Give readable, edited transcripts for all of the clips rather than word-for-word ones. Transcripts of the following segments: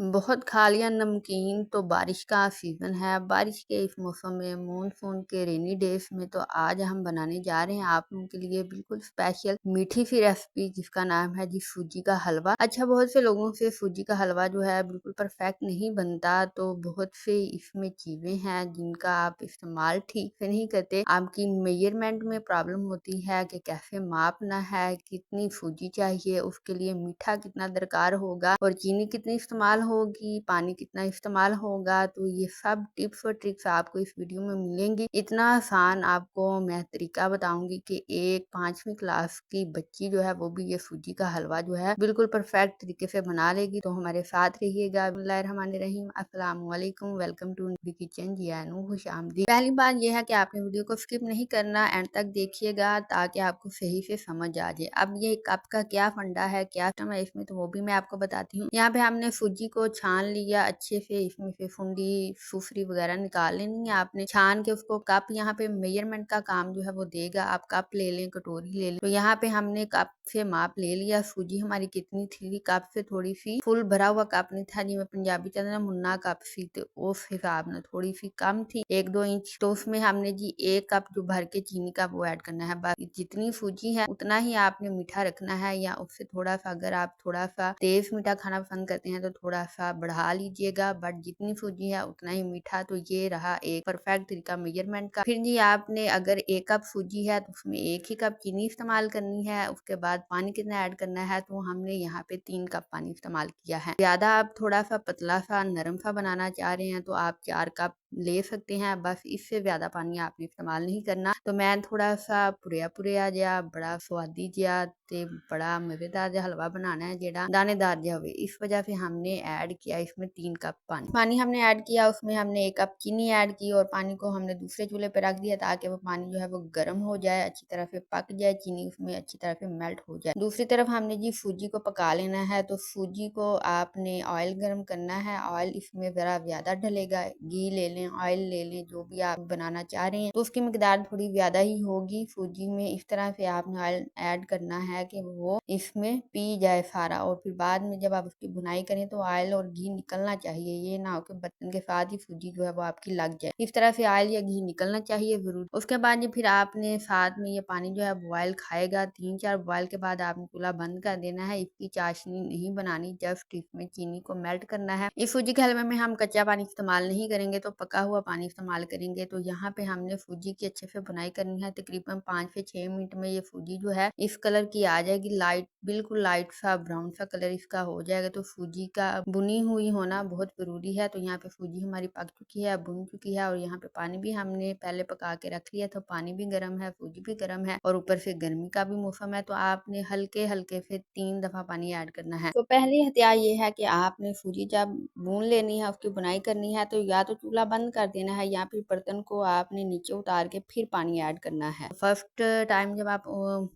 बहुत खा लिया नमकीन तो बारिश का सीज़न है। बारिश के इस मौसम में मानसून के रेनी डेज़ में तो आज हम बनाने जा रहे हैं आप लोगों के लिए बिल्कुल स्पेशल मीठी सी रेसिपी जिसका नाम है जी सूजी का हलवा। अच्छा बहुत से लोगों से सूजी का हलवा जो है बिल्कुल परफेक्ट नहीं बनता, तो बहुत से इसमें चीज़ें हैं जिनका आप इस्तेमाल ठीक से नहीं करते। आपकी मेजरमेंट में प्रॉब्लम होती है कि कैसे मापना है, कितनी सूजी चाहिए, उसके लिए मीठा कितना दरकार होगा और चीनी कितनी इस्तेमाल होगी, पानी कितना इस्तेमाल होगा। तो ये सब टिप्स और ट्रिक्स आपको इस वीडियो में मिलेंगी। इतना आसान आपको मैं तरीका बताऊंगी कि एक 5वीं क्लास की बच्ची जो है वो भी ये सूजी का हलवा जो है बिल्कुल परफेक्ट तरीके से बना लेगी। तो हमारे साथ रहिएगा। बिस्मिल्लाहिर्रहमानिर्रहीम, अस्सलाम वालेकुम, वेलकम टू दी किचन जियानू खुशामदी। पहली बात यह है कि आपने वीडियो को स्किप नहीं करना, एंड तक देखिएगा ताकि आपको सही से समझ आ जाए। अब ये कप का क्या फंडा है, क्या सिस्टम है इसमें, तो वो भी मैं आपको बताती हूँ। यहाँ पे हमने सूजी को छान लिया अच्छे से, इसमें से फुंडी फुफरी वगैरह निकाल लेनी है आपने। छान के उसको कप, यहाँ पे मेजरमेंट का काम जो है वो देगा। आप कप ले लें, कटोरी ले लें। तो यहाँ पे हमने कप से माप ले लिया। सूजी हमारी कितनी थी, कप से थोड़ी सी फुल भरा हुआ कप नहीं था, जिसमें पंजाबी चलना मुन्ना कप सी, तो उस हिसाब में थोड़ी सी कम थी, 1-2 इंच। तो उसमें हमने जी 1 कप जो भर के चीनी का वो ऐड करना है। बाकी जितनी सूजी है उतना ही आपने मीठा रखना है, या उससे थोड़ा सा, अगर आप थोड़ा सा तेज मीठा खाना पसंद करते हैं तो थोड़ा सा बढ़ा लीजिएगा, बट जितनी सूजी है उतना ही मीठा। तो ये रहा एक परफेक्ट तरीका मेजरमेंट का। फिर जी आपने अगर 1 कप सूजी है तो उसमें 1 ही कप चीनी इस्तेमाल करनी है। उसके बाद पानी कितना ऐड करना है, तो हमने यहाँ पे 3 कप पानी इस्तेमाल किया है। ज्यादा आप थोड़ा सा पतला सा नरम सा बनाना चाह रहे हैं तो आप 4 कप ले सकते हैं, बस इससे ज्यादा पानी आपने इस्तेमाल नहीं करना। तो मैं थोड़ा सा पुरिया पुरिया जिहा बड़ा स्वादी जिहा ते बड़ा मजेदार जिहा हलवा बनाना है जेड़ा दानेदार जिहा होवे, इस वजह से हमने ऐड किया इसमें 3 कप पानी। पानी हमने ऐड किया, उसमें हमने 1 कप चीनी ऐड की और पानी को हमने दूसरे चूल्हे पे रख दिया ताकि वो पानी जो है वो गर्म हो जाए, अच्छी तरह से पक जाए, चीनी उसमें अच्छी तरह से मेल्ट हो जाए। दूसरी तरफ हमने जी सूजी को पका लेना है। तो सूजी को आपने ऑयल गर्म करना है। ऑयल इसमें जरा ज्यादा डलेगा, घी ले लें, ऑयल ले लें, जो भी आप बनाना चाह रहे हैं तो उसकी मिकदार थोड़ी ज्यादा ही होगी सूजी में। इस तरह से आपने ऑयल ऐड करना है कि वो इसमें पी जाए सारा, और फिर बाद में जब आप उसकी बुनाई करें तो ऑयल और घी निकलना चाहिए। ये ना हो कि बर्तन के साथ ही सूजी जो है वो आपकी लग जाए। इस तरह से ऑयल या घी निकलना चाहिए जरूर। उसके बाद ये फिर आपने साथ में ये पानी जो है बॉयल खाएगा। 3-4 बॉयल के बाद आपने चूल्हा बंद कर देना है। इसकी चाशनी नहीं बनानी, जस्ट इसमें चीनी को मेल्ट करना है। इस सूजी के हलवे में हम कच्चा पानी इस्तेमाल नहीं करेंगे, तो पका हुआ पानी इस्तेमाल करेंगे। तो यहाँ पे हमने सूजी की अच्छे से बुनाई करनी है। तकरीबन 5 से 6 मिनट में ये सूजी जो है इस कलर की आ जाएगी, लाइट, बिल्कुल लाइट सा ब्राउन सा कलर इसका हो जाएगा। तो सूजी का बुनी हुई होना बहुत जरूरी है। तो यहाँ पे सूजी हमारी पक चुकी है, बुन चुकी है, और यहाँ पे पानी भी हमने पहले पका के रख लिया था। पानी भी गर्म है, सूजी भी गर्म है, और ऊपर से गर्मी का भी मौसम है। तो आपने हल्के हल्के से 3 दफा पानी ऐड करना है। तो पहली हथियार ये है कि आपने सूजी जब भून लेनी है, उसकी बुनाई करनी है, तो या तो चूल्हा बंद कर देना है या फिर बर्तन को आपने नीचे उतार के फिर पानी ऐड करना है। फर्स्ट टाइम जब आप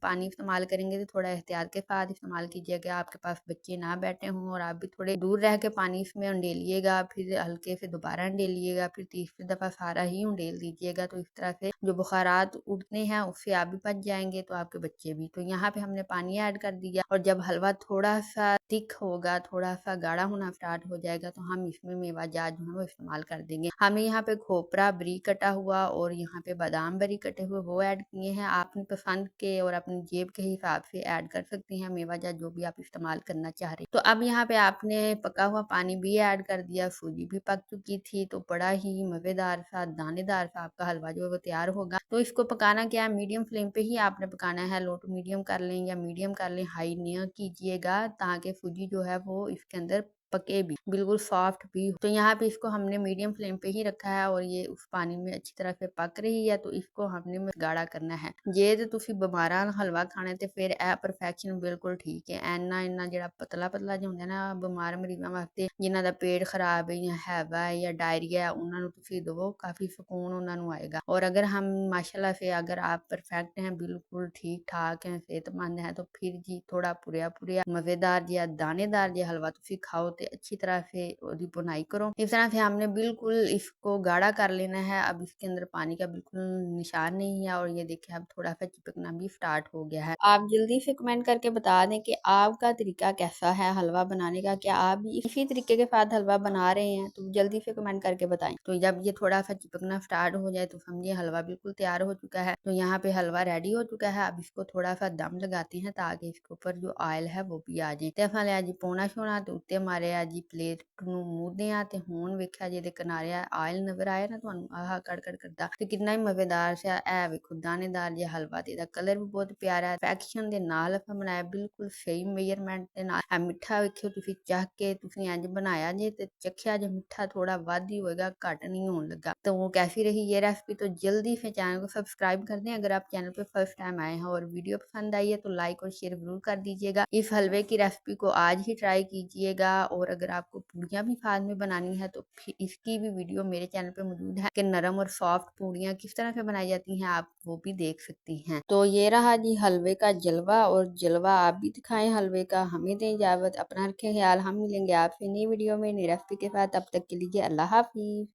पानी इस्तेमाल करेंगे तो थोड़ा एहतियात के साथ इस्तेमाल कीजिएगा, आपके पास बच्चे ना बैठे हों, और आप भी थोड़े दूर रह के पानी इसमें उंडेलिएगा, फिर हल्के से दोबारा उंडेलिएगा, फिर तीसरी दफा सारा ही उंडेल दीजिएगा। तो इस तरह से जो बुखारात उठने हैं उससे आप भी बच जाएंगे, तो आपके बच्चे भी। तो यहाँ पे हमने पानी ऐड कर दिया, और जब हलवा थोड़ा सा थिक होगा, थोड़ा सा गाढ़ा होना स्टार्ट हो जाएगा, तो हम इसमें मेवा जात जो है वो इस्तेमाल कर देंगे। हमें यहाँ पे खोपरा बारीक कटा हुआ और यहाँ पे बादाम बारीक कटे हुए वो ऐड किए हैं। आप अपनी पसंद के और अपनी जेब के हिसाब से ऐड कर सकते हैं मेवा जात, जो भी आप इस्तेमाल करना चाह रहे हैं। तो अब यहाँ पे आपने पका हुआ पानी भी ऐड कर दिया, सूजी भी पक चुकी थी, तो बड़ा ही मजेदार सा दानेदार सा आपका हलवा जो है वो तैयार होगा। तो इसको पकाना क्या है, मीडियम फ्लेम पे ही आपने पकाना है। लो टू मीडियम कर लें या मीडियम कर लें, हाई न कीजिएगा, ताकि सूजी जो है वो इसके अंदर पके भी, बिल्कुल सॉफ्ट भी हो। तो यहाँ पे इसको हमने मीडियम फ्लेम पे ही रखा है, और ये उस पानी में अच्छी तरह से पक रही है। तो इसको हमने गाढ़ा करना है। जे तो तुसी बीमारा हलवा खाना ਤੇ ਫਿਰ ਇਹ ਪਰਫੈਕਸ਼ਨ ਬਿਲਕੁਲ ਠੀਕ ਹੈ। ਇੰਨਾ ਜਿਹੜਾ ਪਤਲਾ ਪਤਲਾ ਜਿਹਾ ਹੁੰਦਾ ਨਾ ਬਿਮਾਰ ਮਰੀਜ਼ਾਂ ਵਾਸਤੇ, ਜਿਨ੍ਹਾਂ ਦਾ ਪੇਟ ਖਰਾਬ ਹੈ ਜਾਂ ਹੈਵਾ ਹੈ ਜਾਂ डायरिया है, ਉਹਨਾਂ ਨੂੰ ਤੁਸੀਂ दवो, काफी सुकून ਉਹਨਾਂ ਨੂੰ आएगा। और अगर हम माशाल्लाह से, अगर आप परफेक्ट हैं, बिल्कुल ठीक ठाक हैं, सेहतमंद हैं, तो फिर जी थोड़ा पुरिया पुरिया मजेदार जिहा दानेदार जिहा हलवा ਤੁਸੀਂ खाओ, बहुत ही अच्छी तरह से ओदी बुनाई करो। इस तरह से हमने बिल्कुल इसको गाढ़ा कर लेना है। अब इसके अंदर पानी का बिल्कुल निशान नहीं है और ये देखिए अब थोड़ा सा चिपकना भी स्टार्ट हो गया है। आप जल्दी से कमेंट करके बता दें कि आपका तरीका कैसा है हलवा बनाने का, क्या आप भी इसी तरीके के साथ हलवा बना रहे हैं? तो जल्दी से कमेंट करके बताएं। तो जब ये थोड़ा सा चिपकना स्टार्ट हो जाए तो समझिए हलवा बिल्कुल तैयार हो चुका है। तो यहाँ पे हलवा रेडी हो चुका है। अब इसको थोड़ा सा दम लगाते हैं ताकि इसके ऊपर जो ऑयल है वो भी आ जाए। ਤੇ ਆਪਾਂ ਲਿਆ ਜੀ ਪੌਣਾ ਛੋਣਾ ਤੇ ਉੱਤੇ ਮਾਰਿਆ ਜੀ ਪਲੇਟ ਨੂੰ ਮੂਹਦੇ ਆ ਤੇ ਹੁਣ ਵੇਖਿਆ ਜਿਹਦੇ ਕਿਨਾਰੇ ਆਇਲ ਨਜ਼ਰ ਆਇਆ ਨਾ ਤੁਹਾਨੂੰ ਆਹ ਕੜ ਕਰਦਾ ਤੇ ਕਿੰਨਾ ਹੀ ਮਜ਼ੇਦਾਰ ਸੀ। ਇਹ ਵੇਖੋ ਦਾਣੇਦਾਰ ਜਿਹਾ ਹਲਵਾ ਤੇ ਇਹਦਾ ਕਲਰ ਵੀ ਬਹੁਤ ਪਿਆਰਾ ਹੈ। ਪੈਕਸ਼ਨ ਦੇ ਨਾਲ ਆਪਾਂ ਬਣਾਇਆ ਬਿਲਕੁਲ ਸਹੀ ਮੇਜਰਮੈਂਟ ਦੇ ਨਾਲ। ਇਹ ਮਿੱਠਾ ਵੇਖਿਓ ਤੁਸੀਂ ਚੱਖ ਕੇ ਤੁਸੀਂ ਇੰਜ ਬਣਾਇਆ ਜੇ ਤੇ ਚੱਖਿਆ ਜੇ ਮਿੱਠਾ ਥੋੜਾ ਵੱਧ ਹੀ ਹੋਏਗਾ, ਘੱਟ नहीं होने लगा। तो वो कैसी रही ये रेसिपी? तो जल्दी से चैनल को सब्सक्राइब कर दें अगर आप चैनल पे फर्स्ट टाइम आए हैं, और वीडियो पसंद आई है तो लाइक और शेयर जरूर कर दीजिएगा। इस हलवे की रेसिपी को आज ही ट्राई कीजिएगा। और अगर आपको पूड़ियाँ भी साथ में बनानी है तो फिर इसकी भी वीडियो मेरे चैनल पे मौजूद है कि नरम और सॉफ्ट पूड़ियाँ किस तरह से बनाई जाती हैं, आप वो भी देख सकती हैं। तो ये रहा जी हलवे का जलवा, और जलवा आप भी दिखाएं हलवे का। हमें दें इजाजत, अपना रखें ख्याल। हम मिलेंगे आपसे नई वीडियो में नई रेसिपी के साथ। तब तक के लिए अल्लाह हाफिज।